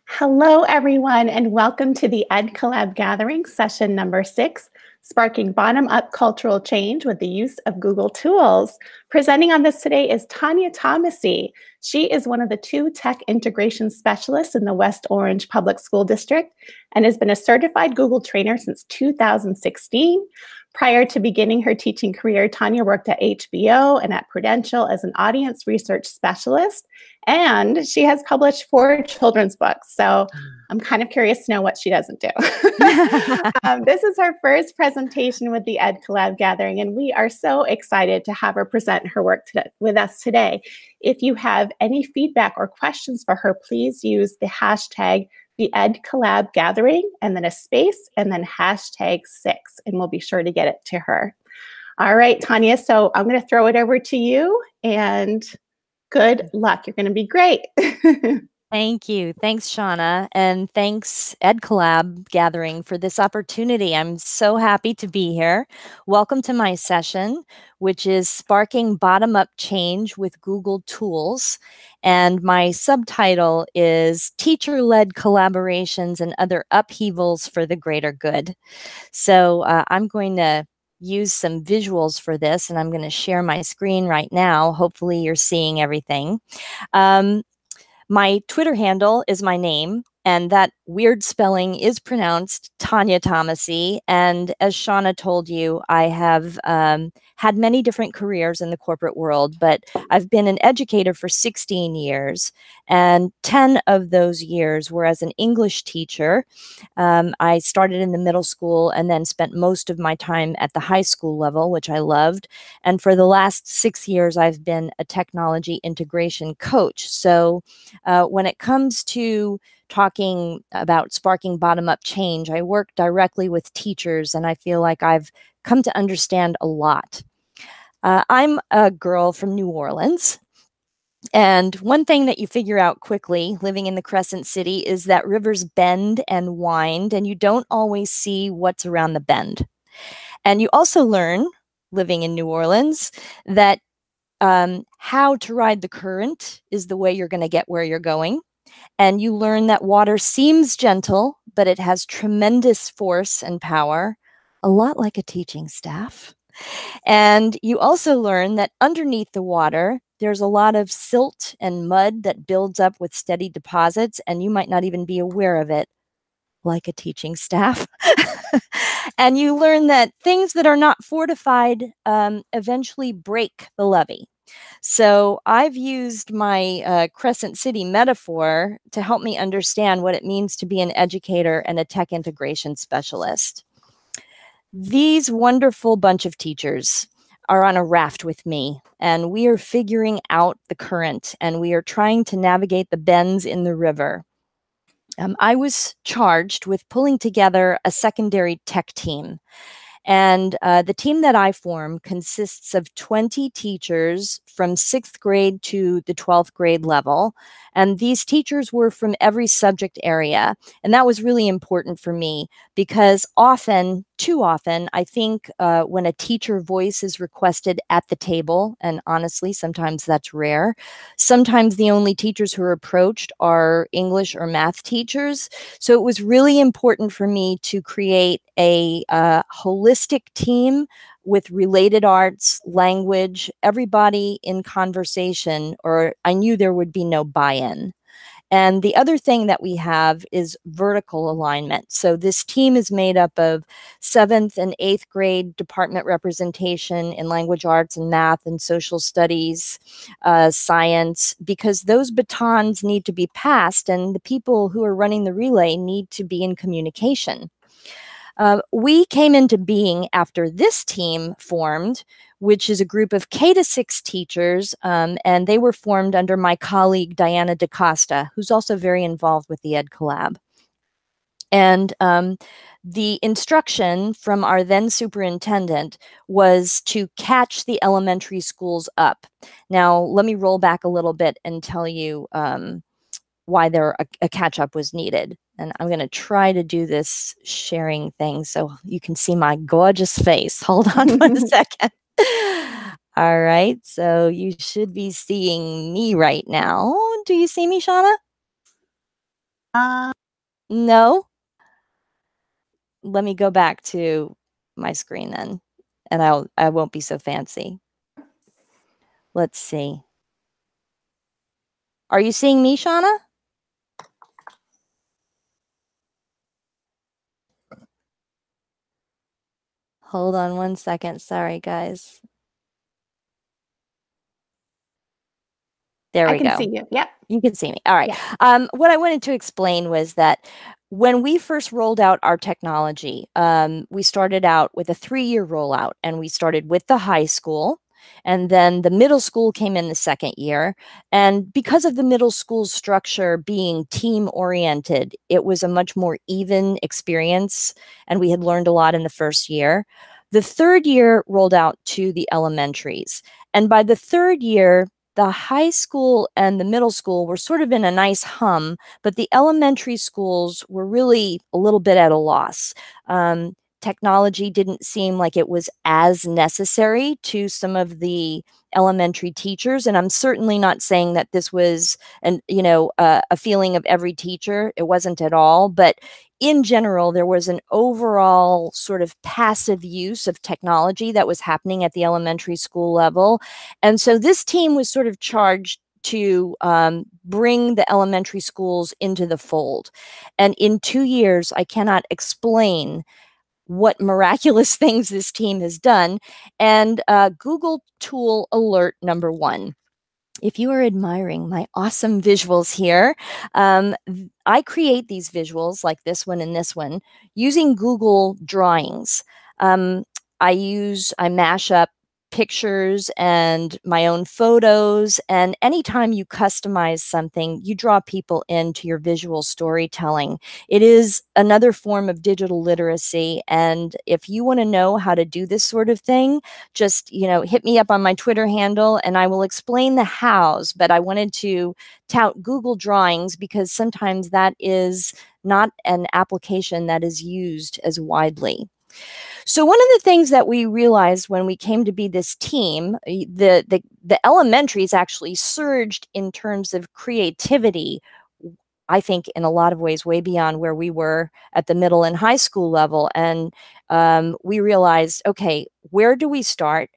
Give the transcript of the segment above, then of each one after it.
Hello, everyone, and welcome to the EdCollab Gathering, session number 6, Sparking Bottom-Up Cultural Change with the Use of Google Tools. Presenting on this today is Tanya Thomasy. She is one of the 2 tech integration specialists in the West Orange Public School District and has been a certified Google trainer since 2016. Prior to beginning her teaching career, Tanya worked at HBO and at Prudential as an audience research specialist, and she has published 4 children's books. So I'm kind of curious to know what she doesn't do. This is her first presentation with the EdCollab Gathering, and we are so excited to have her present her work with us today. If you have any feedback or questions for her, please use the hashtag the EdCollab Gathering and then a space and then hashtag 6, and we'll be sure to get it to her. All right, Tanya, so I'm going to throw it over to you, and good luck. You're going to be great. Thank you. Thanks, Shauna. And thanks, EdCollab Gathering, for this opportunity. I'm so happy to be here. Welcome to my session, which is Sparking Bottom-Up Change with Google Tools. And my subtitle is Teacher-Led Collaborations and Other Upheavals for the Greater Good. So I'm going to use some visuals for this, and I'm going to share my screen right now. Hopefully you're seeing everything. My Twitter handle is my name, and that weird spelling is pronounced Tanya Thomasy. And as Shauna told you, I have had many different careers in the corporate world, but I've been an educator for 16 years, and 10 of those years were as an English teacher. I started in the middle school and then spent most of my time at the high school level, which I loved. And for the last 6 years, I've been a technology integration coach. So when it comes to talking about sparking bottom-up change, I work directly with teachers, and I feel like I've come to understand a lot. I'm a girl from New Orleans, and one thing that you figure out quickly living in the Crescent City is that rivers bend and wind, and you don't always see what's around the bend. And you also learn, living in New Orleans, that how to ride the current is the way you're going to get where you're going. And you learn that water seems gentle, but it has tremendous force and power, a lot like a teaching staff. And you also learn that underneath the water, there's a lot of silt and mud that builds up with steady deposits, and you might not even be aware of it, like a teaching staff. And you learn that things that are not fortified eventually break the levee. So I've used my Crescent City metaphor to help me understand what it means to be an educator and a tech integration specialist. These wonderful bunch of teachers are on a raft with me, and we are figuring out the current, and we are trying to navigate the bends in the river. I was charged with pulling together a secondary tech team. And the team that I form consists of 20 teachers from 6th grade to the 12th grade level. And these teachers were from every subject area. And that was really important for me because often, too often, I think when a teacher voice is requested at the table, and honestly, sometimes that's rare, sometimes the only teachers who are approached are English or math teachers. So it was really important for me to create a holistic team with related arts, language, everybody in conversation, or I knew there would be no buy-in. And the other thing that we have is vertical alignment. So this team is made up of 7th and 8th grade department representation in language arts and math and social studies, science, because those batons need to be passed and the people who are running the relay need to be in communication. We came into being after this team formed, which is a group of K-6 teachers, and they were formed under my colleague, Diana DaCosta, who's also very involved with the EdCollab. And the instruction from our then superintendent was to catch the elementary schools up. Now, let me roll back a little bit and tell you why a catch-up was needed. And I'm going to try to do this sharing thing so you can see my gorgeous face. Hold on 1 second. All right, so you should be seeing me right now. Do you see me, Shauna? No? Let me go back to my screen then, and I won't be so fancy. Let's see. Are you seeing me, Shauna? Hold on one second. Sorry, guys. There we I can go. see you. Yep. You can see me. All right. Yeah. What I wanted to explain was that when we first rolled out our technology, we started out with a 3-year rollout, and we started with the high school. And then the middle school came in the second year. And because of the middle school structure being team oriented, it was a much more even experience. And we had learned a lot in the first year. The third year rolled out to the elementaries. And by the third year, the high school and the middle school were sort of in a nice hum, but the elementary schools were really a little bit at a loss. Technology didn't seem like it was as necessary to some of the elementary teachers, and I'm certainly not saying that this was a feeling of every teacher. It wasn't at all, but in general, there was an overall sort of passive use of technology that was happening at the elementary school level. And so this team was sort of charged to bring the elementary schools into the fold. And in 2 years, I cannot explain what miraculous things this team has done. And Google tool alert number 1. If you are admiring my awesome visuals here, I create these visuals like this one and this one using Google Drawings. I mash up pictures and my own photos, and anytime you customize something, you draw people into your visual storytelling. It is another form of digital literacy, and if you want to know how to do this sort of thing, just hit me up on my Twitter handle and I will explain the hows. But I wanted to tout Google Drawings because sometimes that is not an application that is used as widely. So one of the things that we realized when we came to be this team, the elementaries actually surged in terms of creativity. I think in a lot of ways way beyond where we were at the middle and high school level. And we realized, okay, where do we start?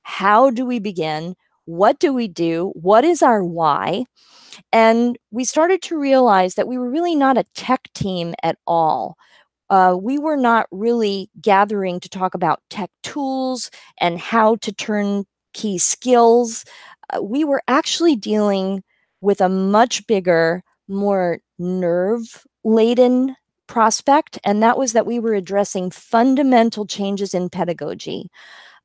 How do we begin? What do we do? What is our why? And we started to realize that we were really not a tech team at all. We were not really gathering to talk about tech tools and how to turn key skills. We were actually dealing with a much bigger, more nerve laden prospect, and that was that we were addressing fundamental changes in pedagogy.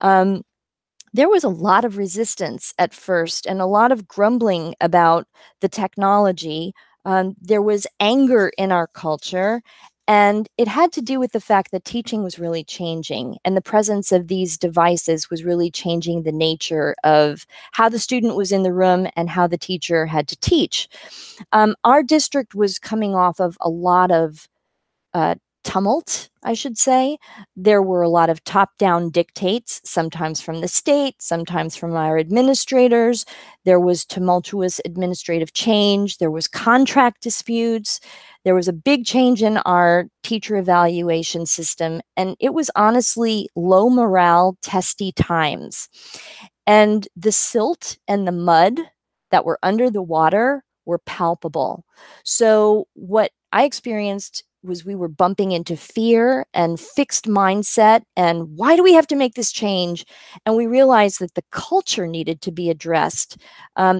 There was a lot of resistance at first and a lot of grumbling about the technology. There was anger in our culture, and it had to do with the fact that teaching was really changing, and the presence of these devices was really changing the nature of how the student was in the room and how the teacher had to teach. Our district was coming off of a lot of tumult, I should say. There were a lot of top-down dictates, sometimes from the state, sometimes from our administrators. There was tumultuous administrative change. There was contract disputes. There was a big change in our teacher evaluation system, and it was honestly low morale, testy times. And the silt and the mud that were under the water were palpable. So what I experienced was we were bumping into fear and fixed mindset and why do we have to make this change? And we realized that the culture needed to be addressed.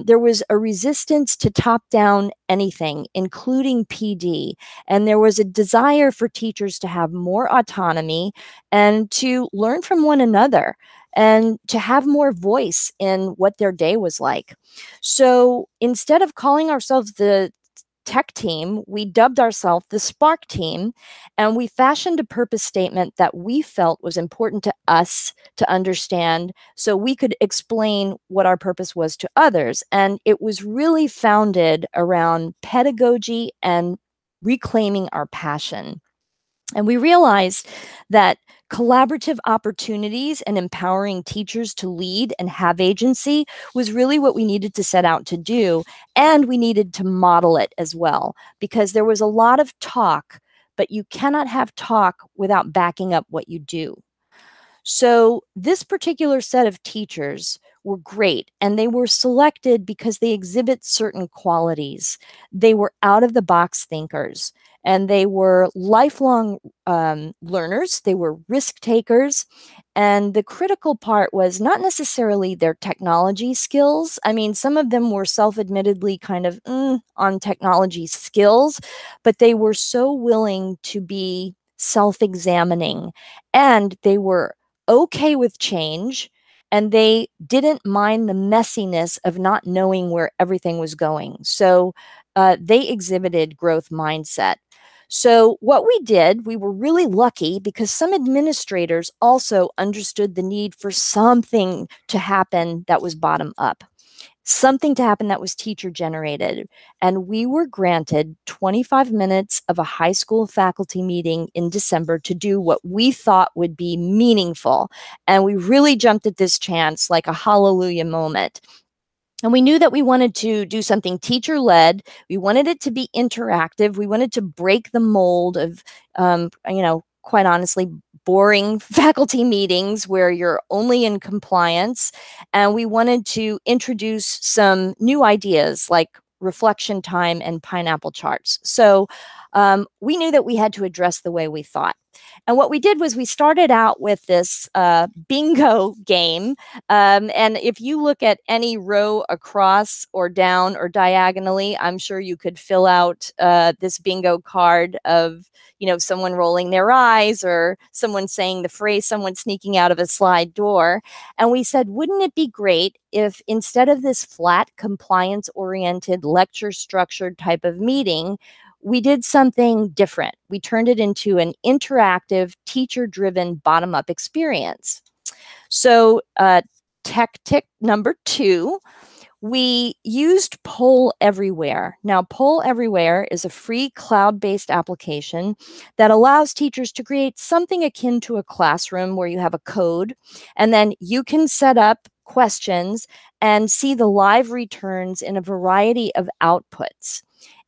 There was a resistance to top-down anything, including PD. And there was a desire for teachers to have more autonomy and to learn from one another and to have more voice in what their day was like. So instead of calling ourselves the tech team, we dubbed ourselves the Spark team, and we fashioned a purpose statement that we felt was important to us to understand so we could explain what our purpose was to others. And it was really founded around pedagogy and reclaiming our passion. And we realized that Collaborative opportunities and empowering teachers to lead and have agency was really what we needed to set out to do. And we needed to model it as well, because there was a lot of talk, but you cannot have talk without backing up what you do. So this particular set of teachers were great, and they were selected because they exhibit certain qualities. They were out of the box thinkers, and they were lifelong learners. They were risk takers. And the critical part was not necessarily their technology skills. I mean, some of them were self-admittedly kind of on technology skills, but they were so willing to be self-examining, and they were okay with change, and they didn't mind the messiness of not knowing where everything was going. So they exhibited growth mindset. So what we did, we were really lucky because some administrators also understood the need for something to happen that was bottom up, something to happen that was teacher generated. And we were granted 25 minutes of a high school faculty meeting in December to do what we thought would be meaningful. And we really jumped at this chance like a hallelujah moment. And we knew that we wanted to do something teacher led. We wanted it to be interactive. We wanted to break the mold of, quite honestly, boring faculty meetings where you're only in compliance. And we wanted to introduce some new ideas like reflection time and pineapple charts. So we knew that we had to address the way we thought. And what we did was we started out with this bingo game. And if you look at any row across or down or diagonally, I'm sure you could fill out this bingo card of, someone rolling their eyes or someone saying the phrase, someone sneaking out of a slide door. And we said, wouldn't it be great if instead of this flat compliance-oriented lecture structured type of meeting, we did something different. We turned it into an interactive, teacher-driven, bottom-up experience. So tech tip number 2, we used Poll Everywhere. Now, Poll Everywhere is a free cloud-based application that allows teachers to create something akin to a classroom where you have a code, and then you can set up questions and see the live returns in a variety of outputs.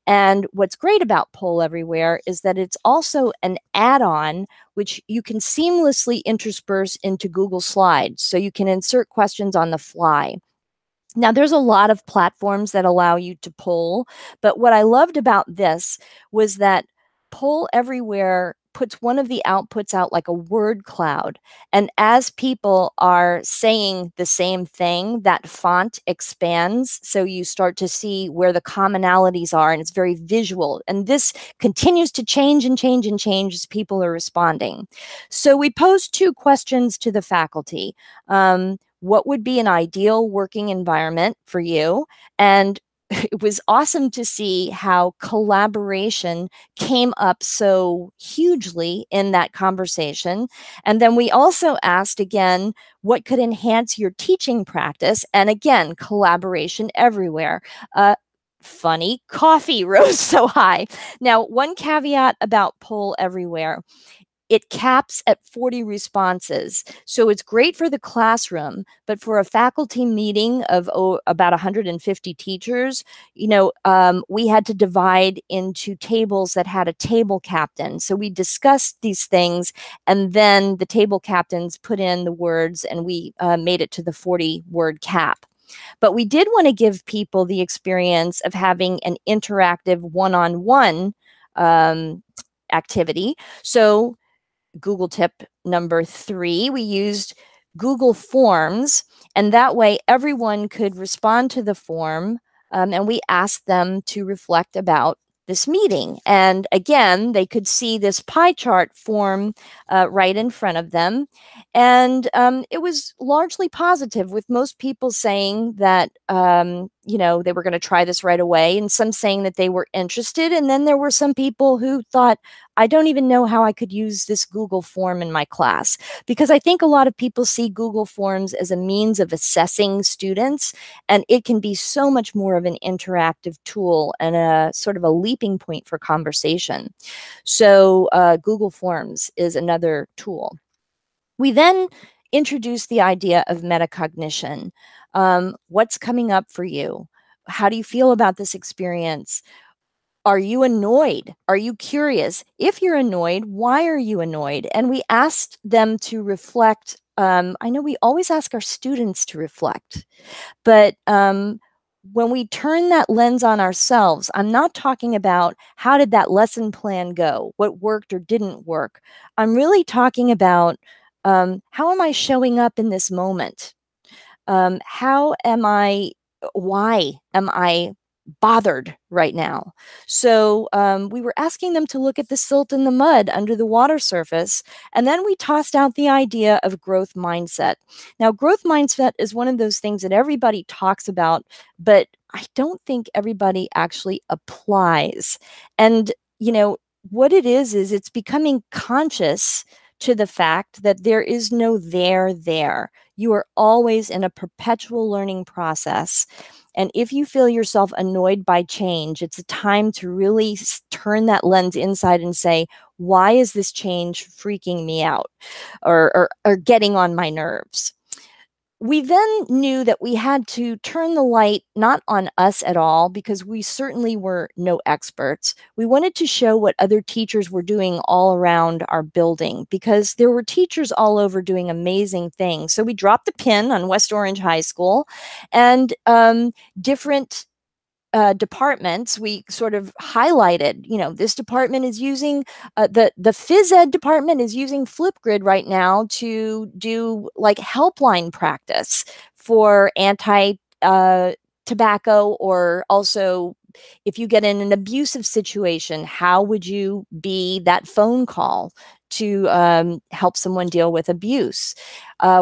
And what's great about Poll Everywhere is that it's also an add-on which you can seamlessly intersperse into Google Slides. So you can insert questions on the fly. Now, there's a lot of platforms that allow you to poll, but what I loved about this was that Poll Everywhere puts one of the outputs out like a word cloud. And as people are saying the same thing, that font expands. So you start to see where the commonalities are, and it's very visual. And this continues to change and change and change as people are responding. So we posed 2 questions to the faculty. What would be an ideal working environment for you? And it was awesome to see how collaboration came up so hugely in that conversation. And then we also asked again, what could enhance your teaching practice? And again, collaboration everywhere. Funny, coffee rose so high. Now, one caveat about Poll Everywhere: it caps at 40 responses. So it's great for the classroom, but for a faculty meeting of about 150 teachers, we had to divide into tables that had a table captain. So we discussed these things, and then the table captains put in the words, and we made it to the 40-word cap. But we did want to give people the experience of having an interactive one-on-one activity. So Google tip number 3, we used Google Forms, and that way everyone could respond to the form, and we asked them to reflect about this meeting. And again, they could see this pie chart form right in front of them. And it was largely positive, with most people saying that, they were going to try this right away, and some saying that they were interested. And then there were some people who thought, I don't even know how I could use this Google form in my class. Because I think a lot of people see Google Forms as a means of assessing students, and it can be so much more of an interactive tool and a sort of a leaping point for conversation. So Google Forms is another tool. We then introduced the idea of metacognition. What's coming up for you? How do you feel about this experience? Are you annoyed? Are you curious? If you're annoyed, why are you annoyed? And we asked them to reflect. I know we always ask our students to reflect, but when we turn that lens on ourselves, I'm not talking about how did that lesson plan go, what worked or didn't work. I'm really talking about how am I showing up in this moment? How am I, why am I bothered right now? So we were asking them to look at the silt and the mud under the water surface, and then we tossed out the idea of growth mindset. Now, growth mindset is one of those things that everybody talks about, but I don't think everybody actually applies. And, what it is it's becoming conscious to the fact that there is no there. You are always in a perpetual learning process. And if you feel yourself annoyed by change, it's a time to really turn that lens inside and say, why is this change freaking me out or getting on my nerves? We then knew that we had to turn the light not on us at all, because we certainly were no experts. We wanted to show what other teachers were doing all around our building, because there were teachers all over doing amazing things. So we dropped the pin on West Orange High School, and different departments, we sort of highlighted, this department is using, the phys ed department is using Flipgrid right now to do like helpline practice for anti tobacco, or also if you get in an abusive situation, how would you be that phone call to help someone deal with abuse?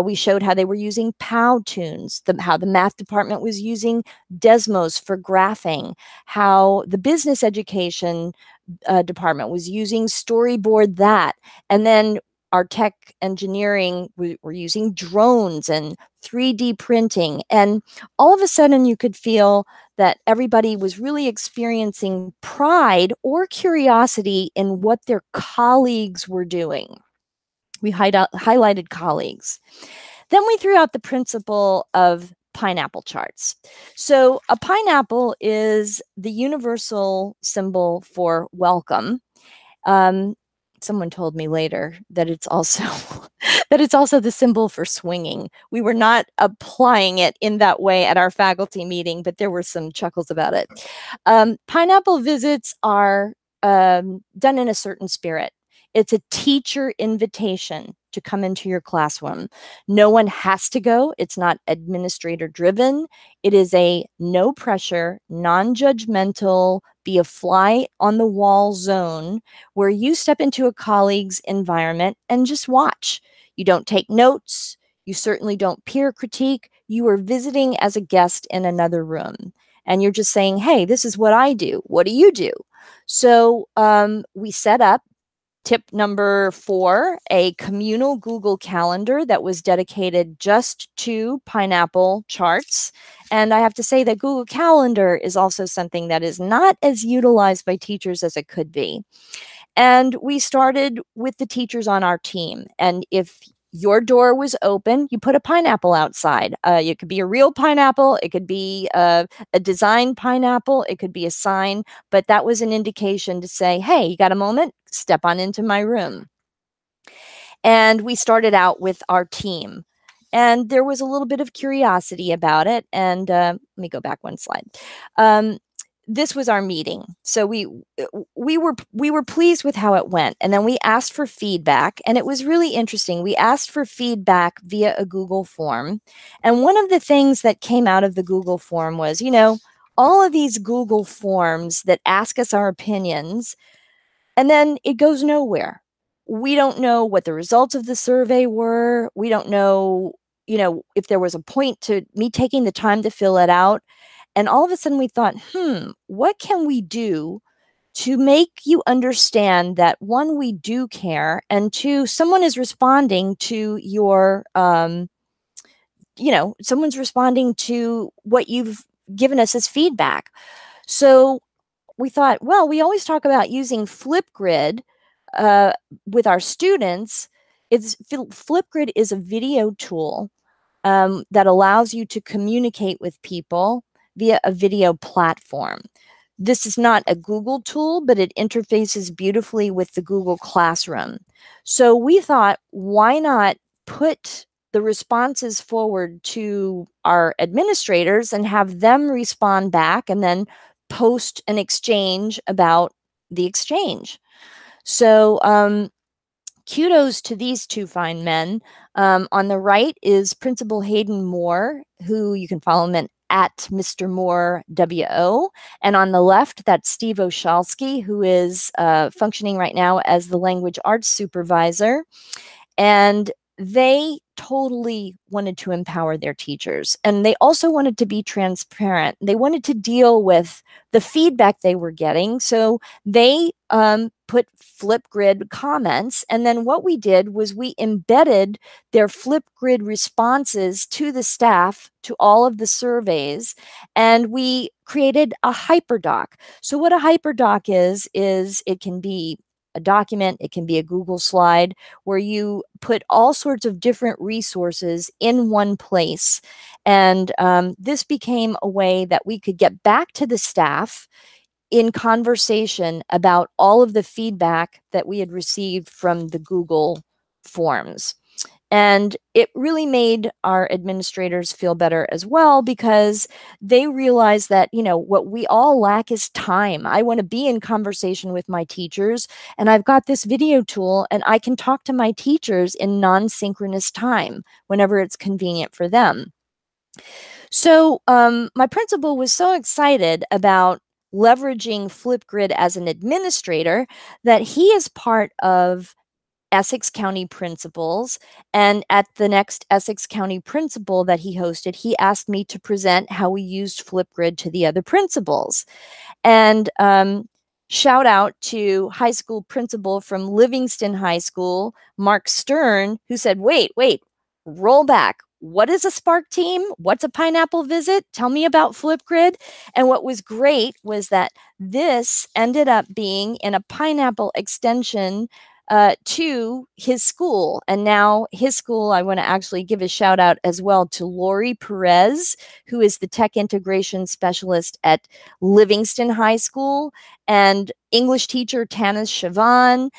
We showed how they were using Powtoons, how the math department was using Desmos for graphing, how the business education department was using Storyboard that, and then our tech engineering, were using drones and 3D printing. And all of a sudden you could feel that everybody was really experiencing pride or curiosity in what their colleagues were doing. We highlighted colleagues. Then we threw out the principle of pineapple charts. So a pineapple is the universal symbol for welcome. Someone told me later that it's also the symbol for swinging. We were not applying it in that way at our faculty meeting, but there were some chuckles about it. Pineapple visits are done in a certain spirit. It's a teacher invitation to come into your classroom. No one has to go. It's not administrator driven. It is a no pressure, non-judgmental, be a fly on the wall zone where you step into a colleague's environment and just watch. You don't take notes. You certainly don't peer critique. You are visiting as a guest in another room. And you're just saying, hey, this is what I do. What do you do? So we set up tip number 4, a communal Google Calendar that was dedicated just to pineapple charts. And I have to say that Google Calendar is also something that is not as utilized by teachers as it could be. And we started with the teachers on our team. And if your door was open, you put a pineapple outside. It could be a real pineapple. It could be a design pineapple. It could be a sign. But that was an indication to say, hey, you got a moment? Step on into my room. And we started out with our team. And there was a little bit of curiosity about it. And let me go back one slide. This was our meeting. So we were pleased with how it went. And then we asked for feedback, and it was really interesting. We asked for feedback via a Google form. And one of the things that came out of the Google form was, all of these Google forms that ask us our opinions, and then it goes nowhere. We don't know what the results of the survey were. We don't know, if there was a point to me taking the time to fill it out. And all of a sudden we thought, what can we do to make you understand that, one, we do care, and two, someone is responding to your, someone's responding to what you've given us as feedback. So we thought, well, we always talk about using Flipgrid with our students. Flipgrid is a video tool that allows you to communicate with people via a video platform. This is not a Google tool, but it interfaces beautifully with the Google Classroom. So we thought, why not put the responses forward to our administrators and have them respond back and then post an exchange about the exchange. So kudos to these two fine men. On the right is Principal Hayden Moore, who you can follow him at Mr. Moore WO. And on the left, that's Steve Oshalski, who is functioning right now as the language arts supervisor. And they totally wanted to empower their teachers. And they also wanted to be transparent. They wanted to deal with the feedback they were getting. So they put Flipgrid comments. And then what we did was we embedded their Flipgrid responses to the staff, to all of the surveys, and we created a hyperdoc. So what a hyperdoc is it can be a document, it can be a Google slide, where you put all sorts of different resources in one place. And this became a way that we could get back to the staff in conversation about all of the feedback that we had received from the Google Forms. And it really made our administrators feel better as well, because they realized that, what we all lack is time. I want to be in conversation with my teachers, and I've got this video tool, and I can talk to my teachers in non-synchronous time whenever it's convenient for them. So my principal was so excited about leveraging Flipgrid as an administrator that he is part of Essex County Principals. And at the next Essex County Principal that he hosted, he asked me to present how we used Flipgrid to the other principals. And shout out to high school principal from Livingston High School, Mark Stern, who said, wait, roll back. What is a Spark team? What's a pineapple visit? Tell me about Flipgrid. And what was great was that this ended up being in a pineapple extension to his school. And now his school, I want to actually give a shout out as well to Lori Perez, who is the tech integration specialist at Livingston High School, and English teacher Tanis Chavan.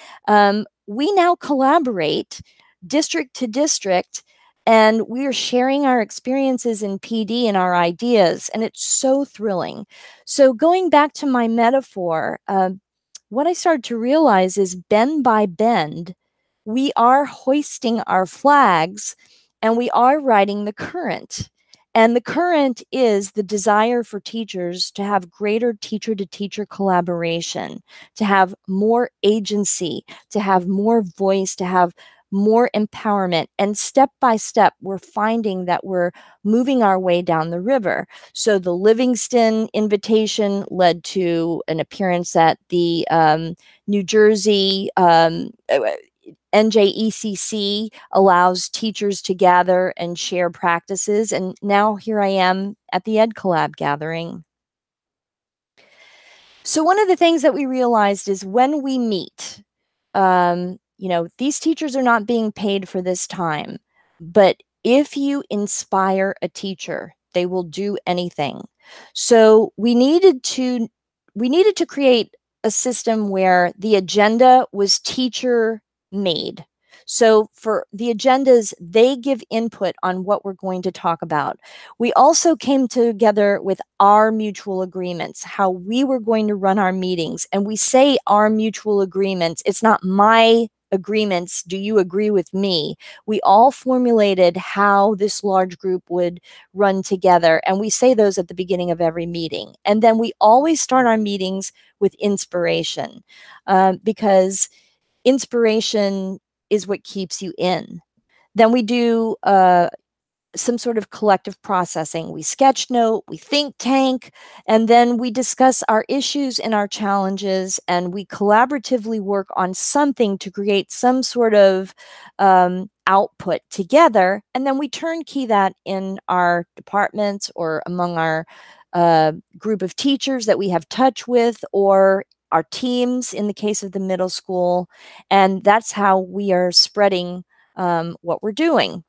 We now collaborate district to district, and we are sharing our experiences in PD and our ideas, and it's so thrilling. So going back to my metaphor, what I started to realize is bend by bend, we are hoisting our flags and we are riding the current. And the current is the desire for teachers to have greater teacher-to-teacher collaboration, to have more agency, to have more voice, to have more empowerment. And step by step, we're finding that we're moving our way down the river. So the Livingston invitation led to an appearance at the New Jersey NJECC allows teachers to gather and share practices. And now here I am at the EdCollab gathering. So one of the things that we realized is when we meet, these teachers are not being paid for this time, but if you inspire a teacher, they will do anything. So we needed to create a system where the agenda was teacher made. So for the agendas, they give input on what we're going to talk about. We also came together with our mutual agreements, how we were going to run our meetings. And we say our mutual agreements. It's not my agreements. Do you agree with me? We all formulated how this large group would run together. And we say those at the beginning of every meeting. And then we always start our meetings with inspiration, because inspiration is what keeps you in. Then we do some sort of collective processing. We sketch note, we think tank, and then we discuss our issues and our challenges, and we collaboratively work on something to create some sort of output together. And then we turnkey that in our departments or among our group of teachers that we have touch with, or our teams in the case of the middle school. And that's how we are spreading what we're doing.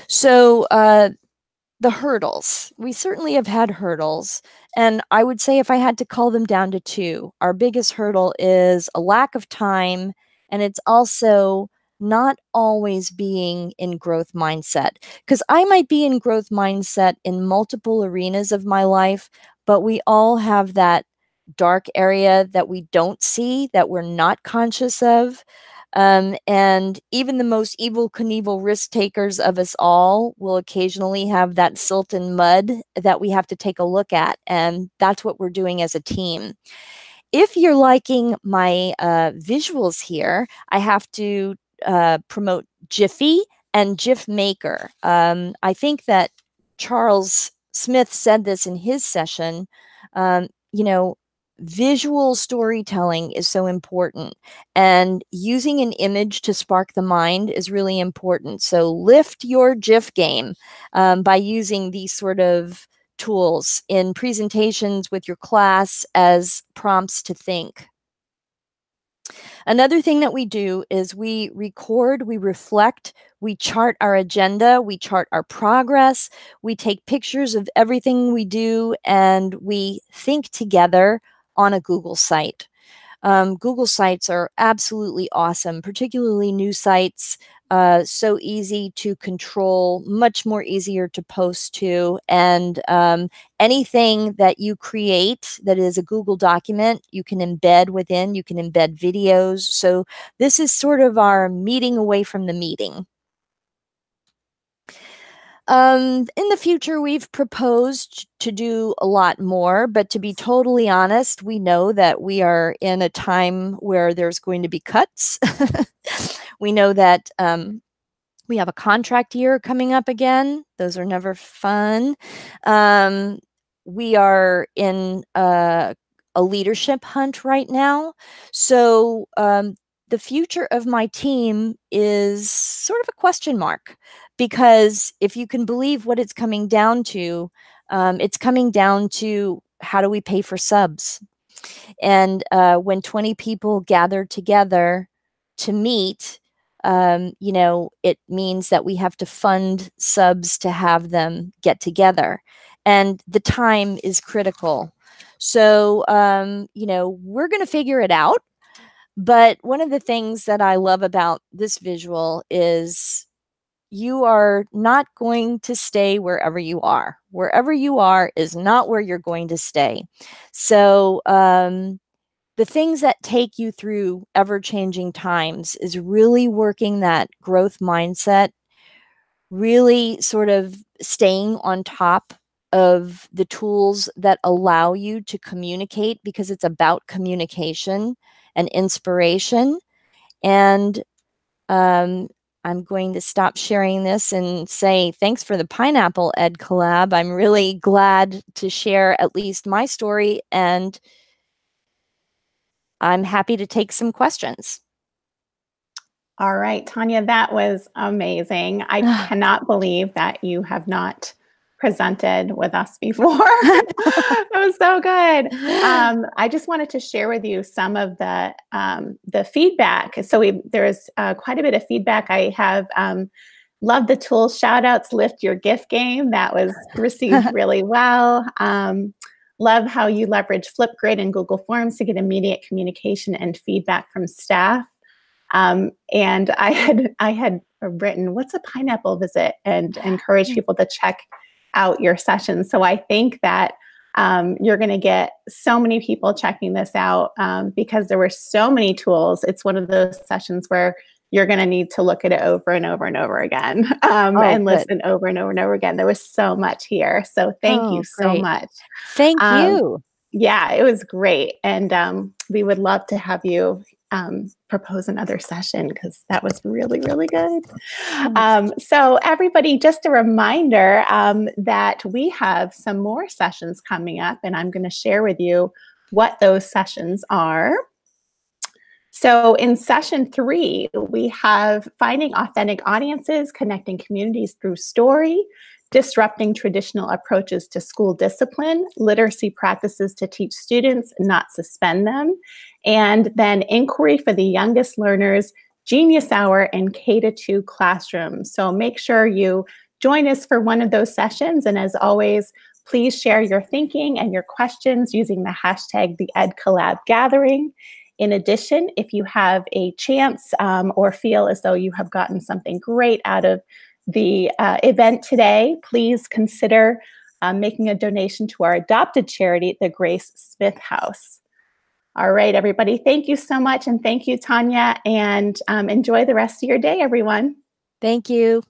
So the hurdles, we certainly have had hurdles. And I would say if I had to call them down to two, our biggest hurdle is a lack of time. And it's also not always being in growth mindset. Because I might be in growth mindset in multiple arenas of my life, but we all have that dark area that we don't see, that we're not conscious of. And even the most evil Knievel risk takers of us all will occasionally have that silt and mud that we have to take a look at. And that's what we're doing as a team. If you're liking my visuals here, I have to promote Jiffy and GIF Maker. I think that Charles Smith said this in his session. You know, visual storytelling is so important, and using an image to spark the mind is really important. So lift your GIF game by using these sort of tools in presentations with your class as prompts to think. Another thing that we do is we record, we reflect, we chart our agenda, we chart our progress, we take pictures of everything we do, and we think together on a Google site. Google sites are absolutely awesome, particularly new sites. So easy to control, much more easier to post to. And anything that you create that is a Google document, you can embed within, you can embed videos. So this is sort of our meeting away from the meeting. In the future, we've proposed to do a lot more, but to be totally honest, we know that we are in a time where there's going to be cuts. We know that we have a contract year coming up again. Those are never fun. We are in a leadership hunt right now. So the future of my team is sort of a question mark, because if you can believe what it's coming down to how do we pay for subs? And when 20 people gather together to meet, it means that we have to fund subs to have them get together. And the time is critical. So, we're going to figure it out. But one of the things that I love about this visual is you are not going to stay wherever you are. Wherever you are is not where you're going to stay. So the things that take you through ever-changing times is really working that growth mindset, really sort of staying on top of the tools that allow you to communicate, because it's about communication and inspiration. And I'm going to stop sharing this and say thanks for the pineapple, Ed Collab. I'm really glad to share at least my story, and I'm happy to take some questions. All right, Tanya, that was amazing. I cannot believe that you have not presented with us before. That was so good. I just wanted to share with you some of the feedback. So there's quite a bit of feedback. I have loved the tool shout outs, lift your GIF game. That was received really well. Love how you leverage Flipgrid and Google Forms to get immediate communication and feedback from staff. And I had written, what's a pineapple visit, and encourage people to check out your sessions. So I think that you're going to get so many people checking this out because there were so many tools. It's one of those sessions where you're going to need to look at it over and over and over again and listen over and over and over again. There was so much here. So thank you so much. Thank you. Yeah, it was great. And we would love to have you propose another session, because that was really, really good. So everybody, just a reminder that we have some more sessions coming up, and I'm going to share with you what those sessions are. So in session 3, we have finding authentic audiences, connecting communities through story, disrupting traditional approaches to school discipline, literacy practices to teach students, not suspend them, and then inquiry for the youngest learners, Genius Hour and K-2 classrooms. So make sure you join us for one of those sessions. And as always, please share your thinking and your questions using the hashtag #TheEdCollabGathering. In addition, if you have a chance or feel as though you have gotten something great out of the event today, please consider making a donation to our adopted charity, the Grace Smith House. All right, everybody, thank you so much. And thank you, Tanya, and enjoy the rest of your day, everyone. Thank you.